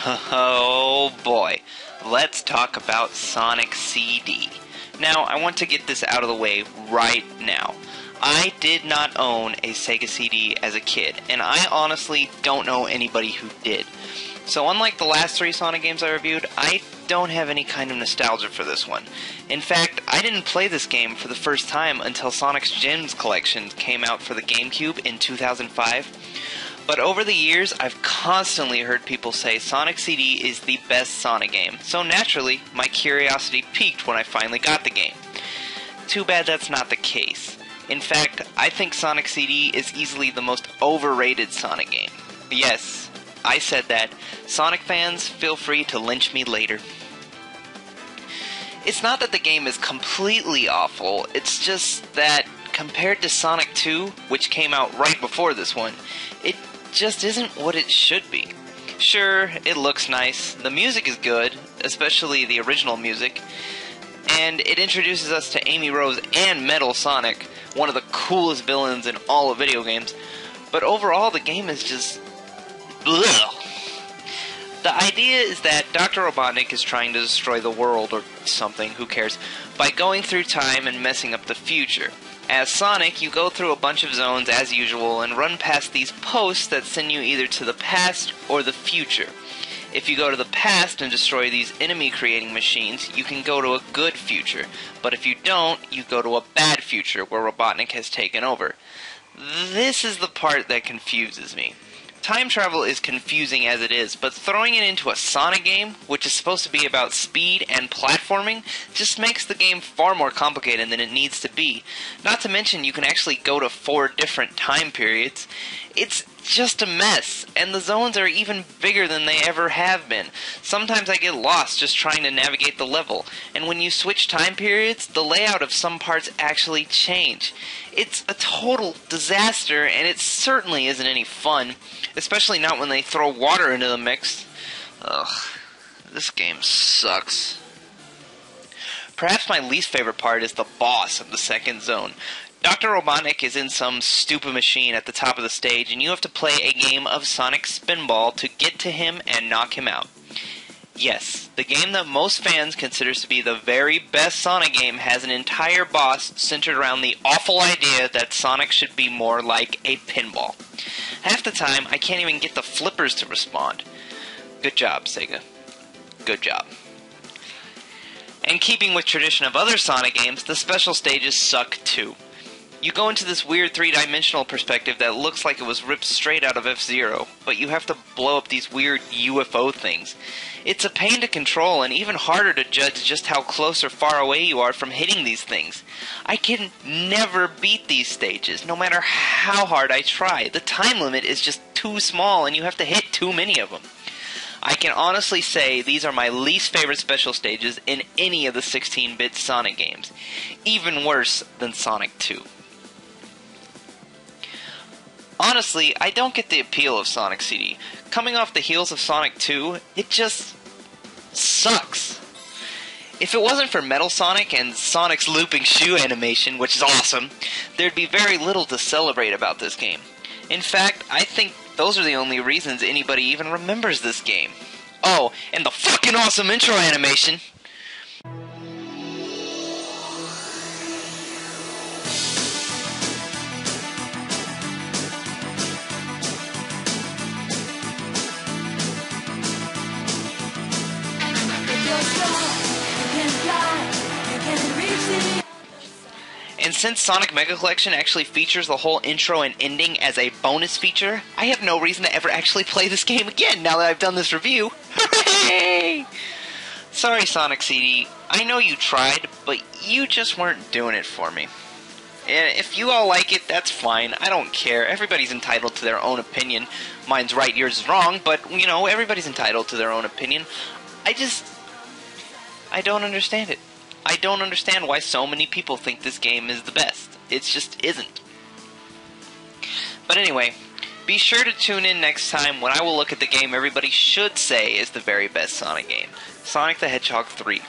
Oh boy, let's talk about Sonic CD. Now, I want to get this out of the way right now. I did not own a Sega CD as a kid, and I honestly don't know anybody who did. So unlike the last three Sonic games I reviewed, I don't have any kind of nostalgia for this one. In fact, I didn't play this game for the first time until Sonic's Gems collection came out for the GameCube in 2005. But over the years, I've constantly heard people say Sonic CD is the best Sonic game, so naturally, my curiosity peaked when I finally got the game. Too bad that's not the case. In fact, I think Sonic CD is easily the most overrated Sonic game. Yes, I said that. Sonic fans, feel free to lynch me later. It's not that the game is completely awful, it's just that compared to Sonic 2, which came out right before this one, it just isn't what it should be. Sure, it looks nice, the music is good, especially the original music, and it introduces us to Amy Rose and Metal Sonic, one of the coolest villains in all of video games, but overall the game is just bleh. The idea is that Dr. Robotnik is trying to destroy the world, or something, who cares, by going through time and messing up the future. As Sonic, you go through a bunch of zones as usual and run past these posts that send you either to the past or the future. If you go to the past and destroy these enemy-creating machines, you can go to a good future, but if you don't, you go to a bad future where Robotnik has taken over. This is the part that confuses me. Time travel is confusing as it is, but throwing it into a Sonic game, which is supposed to be about speed and platforming, just makes the game far more complicated than it needs to be. Not to mention you can actually go to 4 different time periods. It's just a mess, and the zones are even bigger than they ever have been. Sometimes I get lost just trying to navigate the level, and when you switch time periods, the layout of some parts actually change. It's a total disaster, and it certainly isn't any fun, especially not when they throw water into the mix. Ugh, this game sucks. Perhaps my least favorite part is the boss of the second zone. Dr. Robotnik is in some stupid machine at the top of the stage, and you have to play a game of Sonic Spinball to get to him and knock him out. Yes, the game that most fans consider to be the very best Sonic game has an entire boss centered around the awful idea that Sonic should be more like a pinball. Half the time, I can't even get the flippers to respond. Good job, Sega. Good job. And keeping with tradition of other Sonic games, the special stages suck too. You go into this weird 3-dimensional perspective that looks like it was ripped straight out of F-Zero, but you have to blow up these weird UFO things. It's a pain to control and even harder to judge just how close or far away you are from hitting these things. I can never beat these stages, no matter how hard I try. The time limit is just too small and you have to hit too many of them. I can honestly say these are my least favorite special stages in any of the 16-bit Sonic games. Even worse than Sonic 2. Honestly, I don't get the appeal of Sonic CD. Coming off the heels of Sonic 2, it just sucks. If it wasn't for Metal Sonic and Sonic's looping shoe animation, which is awesome, there'd be very little to celebrate about this game. In fact, I think those are the only reasons anybody even remembers this game. Oh, and the fucking awesome intro animation! And since Sonic Mega Collection actually features the whole intro and ending as a bonus feature, I have no reason to ever actually play this game again now that I've done this review. Hooray! Sorry, Sonic CD. I know you tried, but you just weren't doing it for me. And if you all like it, that's fine. I don't care. Everybody's entitled to their own opinion. Mine's right, yours is wrong, but, you know, everybody's entitled to their own opinion. I don't understand it. I don't understand why so many people think this game is the best. It just isn't. But anyway, be sure to tune in next time when I will look at the game everybody should say is the very best Sonic game, Sonic the Hedgehog 3.